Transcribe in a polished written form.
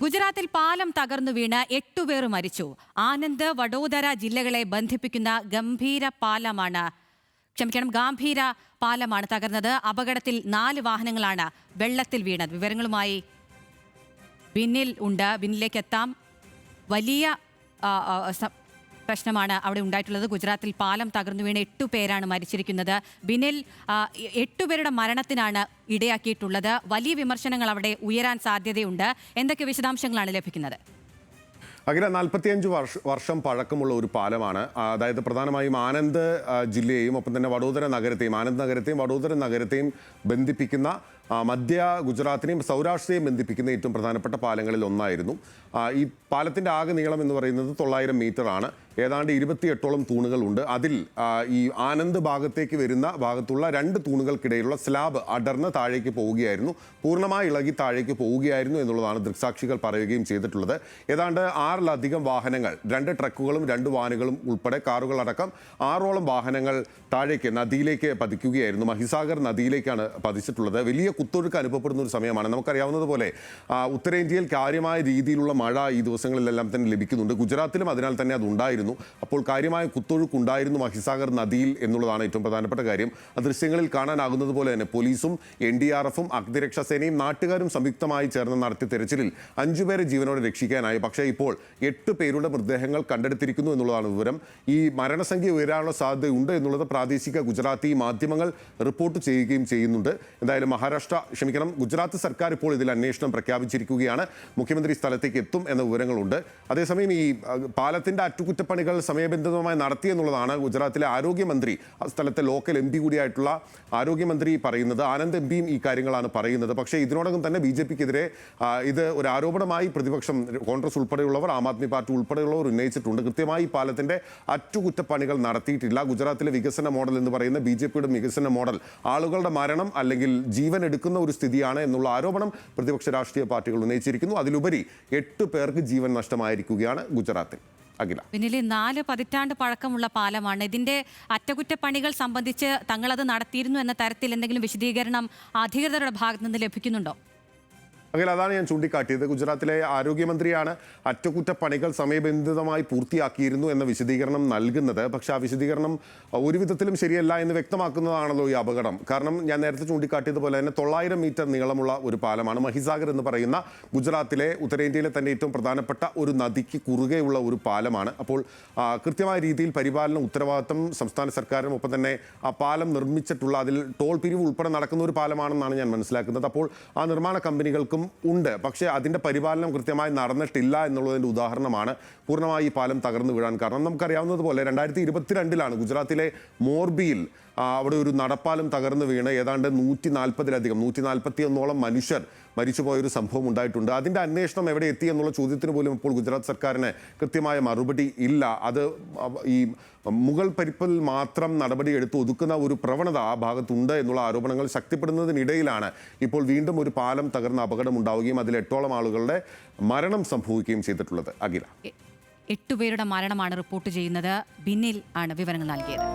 ഗുജറാത്തിൽ പാലം തകർന്നു വീണ് 8 പേർ മരിച്ചു. ആനന്ദ്, വഡോദര ജില്ലകളെ ബന്ധിപ്പിക്കുന്ന ഗംഭീര പാലമാണ് തകർന്നത്. അപകടത്തിൽ 4 വാഹനങ്ങളാണ് വെള്ളത്തിൽ വീണത്. വിവരങ്ങളുമായി ബിന്നിൽ ഉണ്ട്. ബിന്നിലേക്ക് എത്താം. വലിയ പ്രശ്നമാണ് അവിടെ ഉണ്ടായിട്ടുള്ളത്. ഗുജറാത്തിൽ പാലം തകർന്നു വീണ് 8 പേരാണ് മരിച്ചിരിക്കുന്നത്. ബിനിൽ, 8 പേരുടെ മരണത്തിനാണ് ഇടയാക്കിയിട്ടുള്ളത്. വലിയ വിമർശനങ്ങൾ അവിടെ ഉയരാൻ സാധ്യതയുണ്ട്. എന്തൊക്കെ വിശദാംശങ്ങളാണ് ലഭിക്കുന്നത്? അഖില 45 വർഷം പഴക്കമുള്ള ഒരു പാലമാണ്. അതായത് പ്രധാനമായും ആനന്ദ് ജില്ലയെയും ഒപ്പം തന്നെ വഡോദര നഗരത്തെയും, ആനന്ദ് നഗരത്തെയും വഡോദര നഗരത്തെയും ബന്ധിപ്പിക്കുന്ന, മധ്യ ഗുജറാത്തിനെയും സൗരാഷ്ട്രയെയും ബന്ധിപ്പിക്കുന്ന ഏറ്റവും പ്രധാനപ്പെട്ട പാലങ്ങളിൽ ഒന്നായിരുന്നു. ഈ പാലത്തിൻ്റെ ആകെ നീളം എന്ന് പറയുന്നത് 900 മീറ്ററാണ്. ഏതാണ്ട് 28ഓളം തൂണുകളുണ്ട്. അതിൽ ഈ ആനന്ദ് ഭാഗത്തേക്ക് വരുന്ന ഭാഗത്തുള്ള 2 തൂണുകൾക്കിടയിലുള്ള സ്ലാബ് അടർന്ന് താഴേക്ക് പോവുകയായിരുന്നു, പൂർണ്ണമായി ഇളകി താഴേക്ക് പോവുകയായിരുന്നു എന്നുള്ളതാണ് ദൃക്സാക്ഷികൾ പറയുകയും ചെയ്തിട്ടുള്ളത്. ഏതാണ്ട് 6ലധികം വാഹനങ്ങൾ, 2 ട്രക്കുകളും 2 വാനുകളും ഉൾപ്പെടെ കാറുകളടക്കം 6ഓളം വാഹനങ്ങൾ താഴേക്ക് നദിയിലേക്ക് പതിക്കുകയായിരുന്നു. മഹിസാഗർ നദിയിലേക്കാണ് പതിച്ചിട്ടുള്ളത്. വലിയ കുത്തൊഴുക്ക് അനുഭവപ്പെടുന്ന ഒരു സമയമാണ്. നമുക്കറിയാവുന്നതുപോലെ ഉത്തരേന്ത്യയിൽ കാര്യമായ രീതിയിലുള്ള മഴ ഈ ദിവസങ്ങളിലെല്ലാം തന്നെ ലഭിക്കുന്നുണ്ട്. ഗുജറാത്തിലും അതിനാൽ തന്നെ അതുണ്ടായിരുന്നു. അപ്പോൾ കാര്യമായ കുത്തൊഴുക്കുണ്ടായിരുന്നു മഹിസാഗർ നദിയിൽ എന്നുള്ളതാണ് ഏറ്റവും പ്രധാനപ്പെട്ട കാര്യം. ആ ദൃശ്യങ്ങളിൽ കാണാനാകുന്നത് പോലെ തന്നെ പോലീസും NDRFും അഗ്നിരക്ഷാ സേനയും നാട്ടുകാരും സംയുക്തമായി ചേർന്ന് നടത്തിയ തെരച്ചിലിൽ 5 പേരെ ജീവനോടെ രക്ഷിക്കാനായി. പക്ഷേ ഇപ്പോൾ 8 പേരുടെ മൃതദേഹങ്ങൾ കണ്ടെടുത്തിരിക്കുന്നു എന്നുള്ളതാണ് വിവരം. ഈ മരണസംഖ്യ ഉയരാനുള്ള സാധ്യതയുണ്ട് എന്നുള്ളത് പ്രാദേശിക ഗുജറാത്തി മാധ്യമങ്ങൾ റിപ്പോർട്ട് ചെയ്യുകയും ചെയ്യുന്നുണ്ട്. എന്തായാലും ഗുജറാത്ത് സർക്കാർ ഇപ്പോൾ ഇതിൽ അന്വേഷണം പ്രഖ്യാപിച്ചിരിക്കുകയാണ്. മുഖ്യമന്ത്രി സ്ഥലത്തേക്ക് എത്തും എന്ന വിവരങ്ങളുണ്ട്. അതേസമയം ഈ പാലത്തിന്റെ അറ്റകുറ്റപ്പണികൾ സമയബന്ധിതമായി നടത്തിയെന്നുള്ളതാണ് ഗുജറാത്തിലെ ആരോഗ്യമന്ത്രി, സ്ഥലത്തെ ലോക്കൽ MP കൂടിയായിട്ടുള്ള ആരോഗ്യമന്ത്രി പറയുന്നത്. ആനന്ദ് MPയും ഈ കാര്യങ്ങളാണ് പറയുന്നത്. പക്ഷേ ഇതിനോടകം തന്നെ BJPക്കെതിരെ ഇത് ഒരു ആരോപണമായി പ്രതിപക്ഷം, കോൺഗ്രസ് ഉൾപ്പെടെയുള്ളവർ, ആം ആദ്മി പാർട്ടി ഉൾപ്പെടെയുള്ളവർ ഉന്നയിച്ചിട്ടുണ്ട്. കൃത്യമായി പാലത്തിന്റെ അറ്റകുറ്റപ്പണികൾ നടത്തിയിട്ടില്ല. ഗുജറാത്തിലെ വികസന മോഡൽ എന്ന് പറയുന്ന BJPയുടെ വികസന മോഡൽ ആളുകളുടെ മരണം അല്ലെങ്കിൽ ജീവൻ എടുക്കുന്ന ഒരു സ്ഥിതിയാണ് എന്നുള്ള ആരോപണം പ്രതിപക്ഷ രാഷ്ട്രീയ പാർട്ടികൾ ഉന്നയിച്ചിരിക്കുന്നു. അതിലുപരി 8 പേർക്ക് ജീവൻ നഷ്ടമായിരിക്കുകയാണ് ഗുജറാത്തിൽ. പിന്നിലെ 4 പതിറ്റാണ്ട് പഴക്കമുള്ള പാലമാണ്. ഇതിന്റെ അറ്റകുറ്റപ്പണികൾ സംബന്ധിച്ച് തങ്ങളത് നടത്തിയിരുന്നു എന്ന തരത്തിൽ എന്തെങ്കിലും വിശദീകരണം അധികൃതരുടെ ഭാഗത്തു നിന്ന് ലഭിക്കുന്നുണ്ടോ? അതാണ് ഞാൻ ചൂണ്ടിക്കാട്ടിയത്. ഗുജറാത്തിലെ ആരോഗ്യമന്ത്രിയാണ് അറ്റകുറ്റപ്പണികൾ സമയബന്ധിതമായി പൂർത്തിയാക്കിയിരുന്നു എന്ന വിശദീകരണം നൽകുന്നത്. പക്ഷേ ആ വിശദീകരണം ഒരു വിധത്തിലും ശരിയല്ല എന്ന് വ്യക്തമാക്കുന്നതാണല്ലോ ഈ അപകടം. കാരണം ഞാൻ നേരത്തെ ചൂണ്ടിക്കാട്ടിയതുപോലെ തന്നെ 900 മീറ്റർ നീളമുള്ള ഒരു പാലമാണ്. മഹിസാഗർ എന്ന് പറയുന്ന ഗുജറാത്തിലെ, ഉത്തരേന്ത്യയിലെ തന്നെ ഏറ്റവും പ്രധാനപ്പെട്ട ഒരു നദിക്ക് കുറുകെയുള്ള ഒരു പാലമാണ്. അപ്പോൾ കൃത്യമായ രീതിയിൽ പരിപാലന ഉത്തരവാദിത്തം സംസ്ഥാന സർക്കാരിനും ഒപ്പം തന്നെ ആ പാലം നിർമ്മിച്ചിട്ടുള്ള, അതിൽ ടോൾ പിരിവ് ഉൾപ്പെടെ നടക്കുന്ന ഒരു പാലമാണെന്നാണ് ഞാൻ മനസ്സിലാക്കുന്നത്. അപ്പോൾ ആ നിർമ്മാണ കമ്പനികൾക്കും ഉണ്ട്. പക്ഷേ അതിൻ്റെ പരിപാലനം കൃത്യമായി നടന്നിട്ടില്ല എന്നുള്ളതിൻ്റെ ഉദാഹരണമാണ് പൂർണ്ണമായി ഈ പാലം തകർന്നു വീഴാൻ കാരണം. നമുക്കറിയാവുന്നതുപോലെ 2022 ഗുജറാത്തിലെ മോർബിയിൽ അവിടെ ഒരു നടപ്പാലം തകർന്നു വീണ് ഏതാണ്ട് 141 മനുഷ്യർ മരിച്ചുപോയൊരു സംഭവം ഉണ്ടായിട്ടുണ്ട്. അതിൻ്റെ അന്വേഷണം എവിടെ എത്തി എന്നുള്ള ചോദ്യത്തിന് പോലും ഇപ്പോൾ ഗുജറാത്ത് സർക്കാരിന് കൃത്യമായ മറുപടി ഇല്ല. അത് ഈ മുകൾ പരിപ്പിൽ മാത്രം നടപടിയെടുത്ത് ഒതുക്കുന്ന ഒരു പ്രവണത ആ ഭാഗത്തുണ്ട് എന്നുള്ള ആരോപണങ്ങൾ ശക്തിപ്പെടുന്നതിനിടയിലാണ് ഇപ്പോൾ വീണ്ടും ഒരു പാലം തകർന്ന അപകടം ഉണ്ടാവുകയും അതിൽ 8ഓളം ആളുകളുടെ മരണം സംഭവിക്കുകയും ചെയ്തിട്ടുള്ളത്. 8 പേരുടെ മരണമാണ് റിപ്പോർട്ട് ചെയ്യുന്നത്. ബിന്നിൽ ആണ് വിവരങ്ങൾ നൽകിയത്.